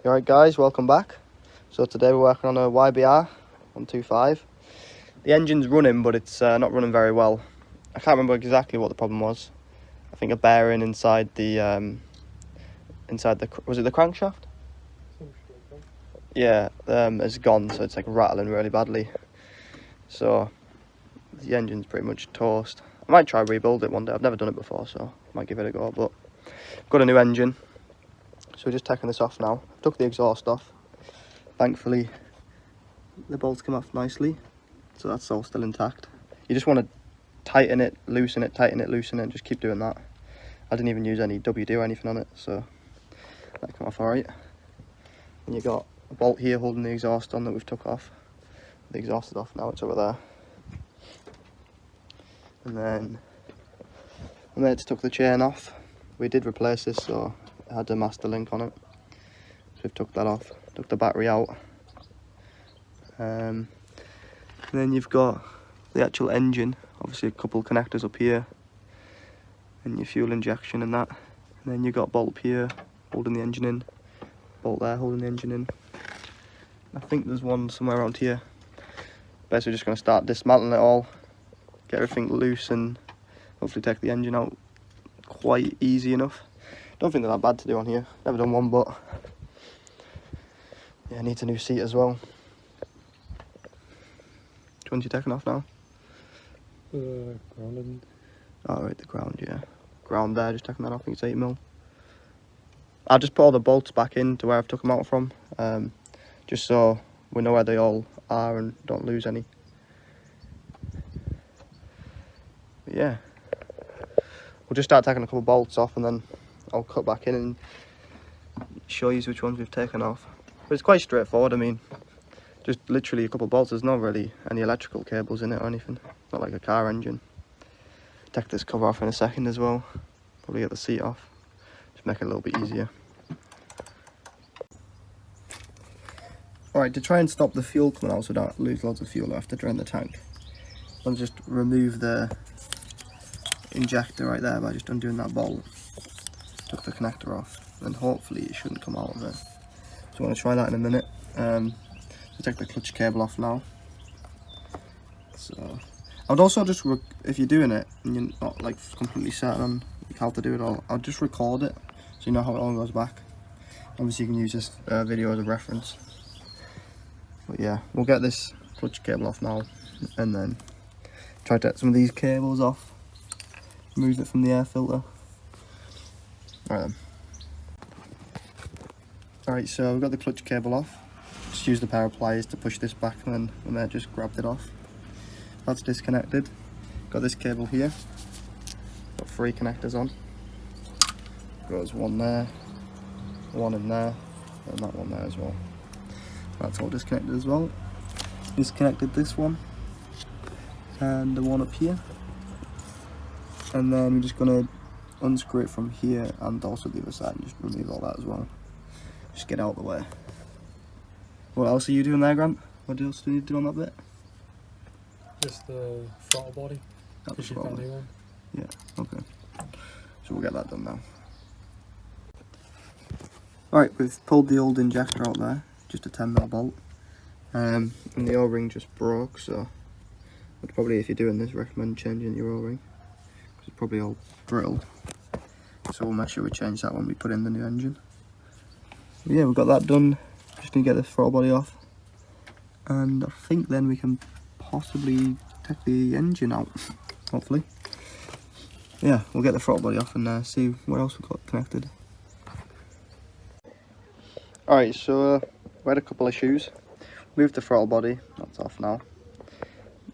Alright guys, welcome back. So today we're working on a YBR 125. The engine's running, but it's not running very well. I can't remember exactly what the problem was. I think a bearing inside the was it the crankshaft? Yeah, has gone, so it's like rattling really badly. So the engine's pretty much toast. I might try rebuild it one day. I've never done it before, so I might give it a go. But I've got a new engine, so we're just taking this off now. Took the exhaust off. Thankfully, the bolts come off nicely, so that's all still intact. You just want to tighten it, loosen it, tighten it, loosen it, and just keep doing that. I didn't even use any WD or anything on it, so that came off alright. And you got a bolt here holding the exhaust on that we've took off. The exhaust is off now, it's over there. And then I mates took the chain off. We did replace this, so it had a master link on it. So we've took that off, took the battery out. And then you've got the actual engine, obviously a couple connectors up here, and your fuel injection and that. And then you've got a bolt here holding the engine in, bolt there holding the engine in. I think there's one somewhere around here. Basically just going to start dismantling it all, get everything loose and hopefully take the engine out quite easy enough. Don't think they're that bad to do on here, never done one, but yeah, needs a new seat as well. Which one's you taking off now? Grounded. Oh right, the ground, yeah. Ground there, just taking that off, I think it's 8mm. I'll just put all the bolts back into where I've took them out from, just so we know where they all are and don't lose any. But yeah, we'll just start taking a couple of bolts off and then I'll cut back in and show you which ones we've taken off. But it's quite straightforward. I mean, just literally a couple of bolts. There's not really any electrical cables in it or anything. It's not like a car engine. Take this cover off in a second as well. Probably get the seat off. Just make it a little bit easier. Alright, to try and stop the fuel coming out so don't lose loads of fuel, I have to drain the tank. I'll just remove the injector right there by just undoing that bolt. Took the connector off, and hopefully it shouldn't come out of it. So I'm going to try that in a minute. So take the clutch cable off now. So I would also just, if you're doing it and you're not like completely certain on how to do it all, I'll just record it so you know how it all goes back. Obviously you can use this video as a reference. But yeah, we'll get this clutch cable off now and then try to get some of these cables off, remove it from the air filter. Right then. Alright, so we've got the clutch cable off. Just used a pair of pliers to push this back and then I just grabbed it off. That's disconnected. Got this cable here. Got 3 connectors on. Goes one there, one in there, and that one there as well. That's all disconnected as well. Disconnected this one and the one up here. And then we're just gonna unscrew it from here and also the other side and just remove all that as well. Just get out of the way. What else are you doing there, Grant? What else do you need to do on that bit? Just the throttle body. That's the Just throttle. new one. Yeah, okay. So we'll get that done now. Alright, we've pulled the old injector out there, just a 10mm bolt. And the O-ring just broke, so I'd probably, if you're doing this, recommend changing your O-ring. Because it's probably all brittle. So we'll make sure we change that when we put in the new engine. But yeah, we've got that done. Just need to get this throttle body off. And I think then we can possibly take the engine out, hopefully. Yeah, we'll get the throttle body off and see what else we've got connected. Alright, so we had a couple issues. Moved the throttle body, that's off now.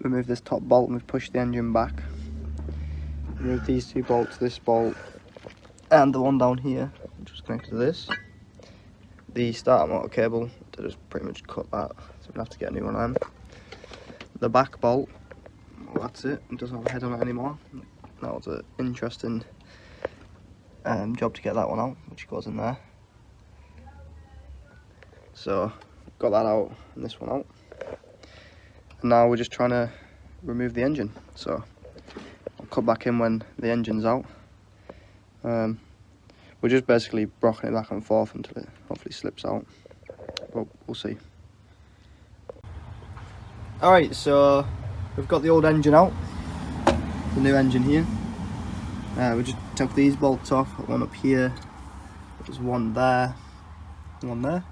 Remove this top bolt and we've pushed the engine back. Remove these 2 bolts, this bolt, and the one down here, which was connected to this. The starter motor cable, to just pretty much cut that, so we'll have to get a new one on. The back bolt, well, that's it, it doesn't have a head on it anymore. That was an interesting job to get that one out, which goes in there. So, got that out and this one out. And now we're just trying to remove the engine. So, I'll cut back in when the engine's out. We're just basically rocking it back and forth until it hopefully slips out, but we'll see. Alright, so we've got the old engine out, the new engine here. We just took these bolts off, one up here, there's one there, one there.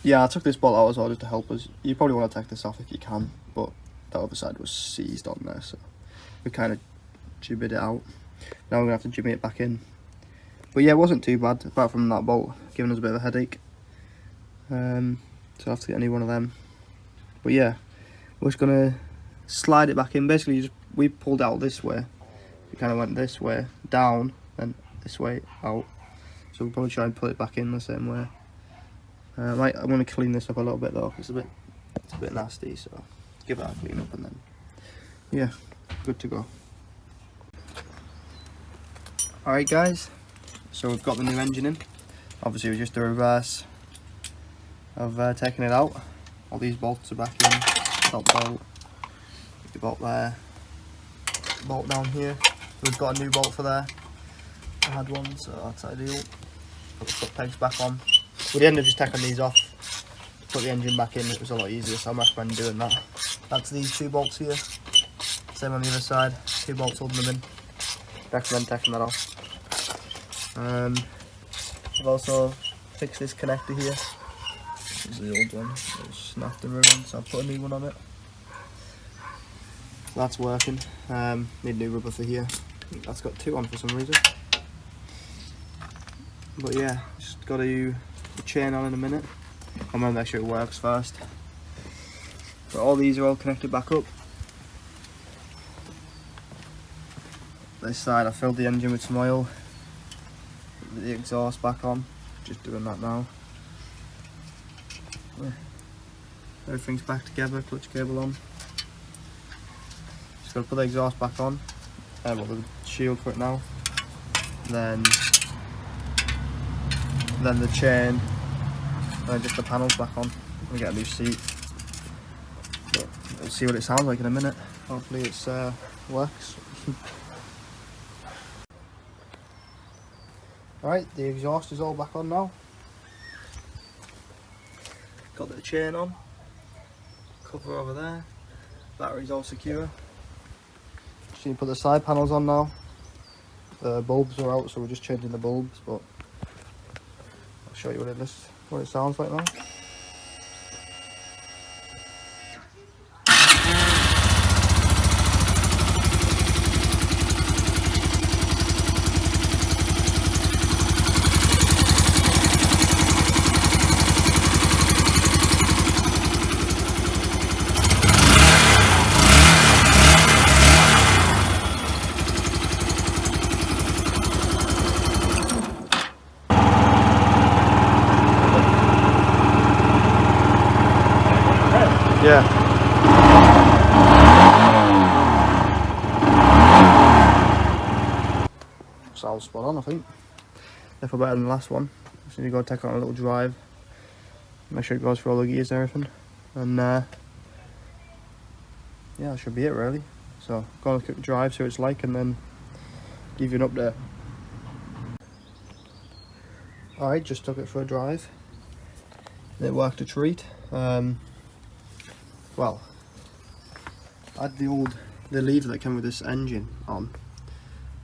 Yeah, I took this bolt out as well just to help us. You probably want to take this off if you can, but the other side was seized on there, so we kind of jibbied it out. Now we're going to have to jimmy it back in. But yeah, it wasn't too bad, apart from that bolt giving us a bit of a headache. So I'll have to get a new one of them. But yeah, we're just going to slide it back in. Basically, we pulled out this way. We kind of went this way, down, and this way, out. So we'll probably try and pull it back in the same way. I'm going to clean this up a little bit though, because it's a bit nasty, so give that a clean up and then, yeah, good to go. Alright guys, so we've got the new engine in. Obviously it was just a reverse of taking it out. All these bolts are back in, top bolt, the bolt there, bolt down here. We've got a new bolt for there. I had one, so that's ideal. Put the foot pegs back on. We ended up just taking these off, put the engine back in. It was a lot easier, so I recommend doing that. That's these two bolts here. Same on the other side, two bolts holding them in. Recommend taking that off. I've also fixed this connector here. This is the old one. It snapped and ruined, so I've put a new one on it. So that's working. Need new rubber for here. I think that's got two on for some reason. But yeah, just got to the chain on in a minute. I'm going to make sure it works first. But all these are all connected back up. This side I filled the engine with some oil. Put the exhaust back on. Just doing that now. Yeah. Everything's back together, clutch cable on. Just got to put the exhaust back on. Well, the shield for it now. Then the chain, and then just the panels back on. We get a new seat. But we'll see what it sounds like in a minute. Hopefully it works. Alright, the exhaust is all back on now. Got the chain on. Cover over there. Battery's all secure. Just need to put the side panels on now. The bulbs are out, so we're just changing the bulbs, but I'll show you what it sounds like now. Yeah. Sounds spot on, I think. Definitely better than the last one. Just need to go take it on a little drive. Make sure it goes through all the gears and everything. And yeah, that should be it really. So go on a quick drive, see what it's like, and then give you an update. Alright, just took it for a drive. It worked a treat. Well, I had the lever that came with this engine on,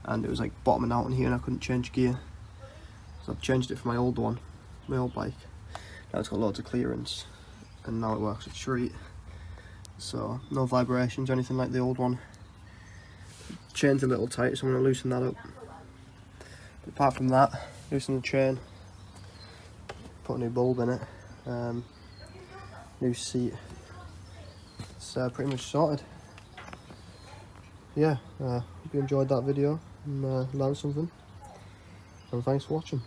and it was like bottoming out in here and I couldn't change gear. So I've changed it for my old one, my old bike. Now it's got loads of clearance and now it works a treat. So no vibrations or anything like the old one. Chain's a little tight, so I'm going to loosen that up. But apart from that, loosen the chain, put a new bulb in it, new seat. It's pretty much sorted. Yeah, hope you enjoyed that video and learned something. And thanks for watching.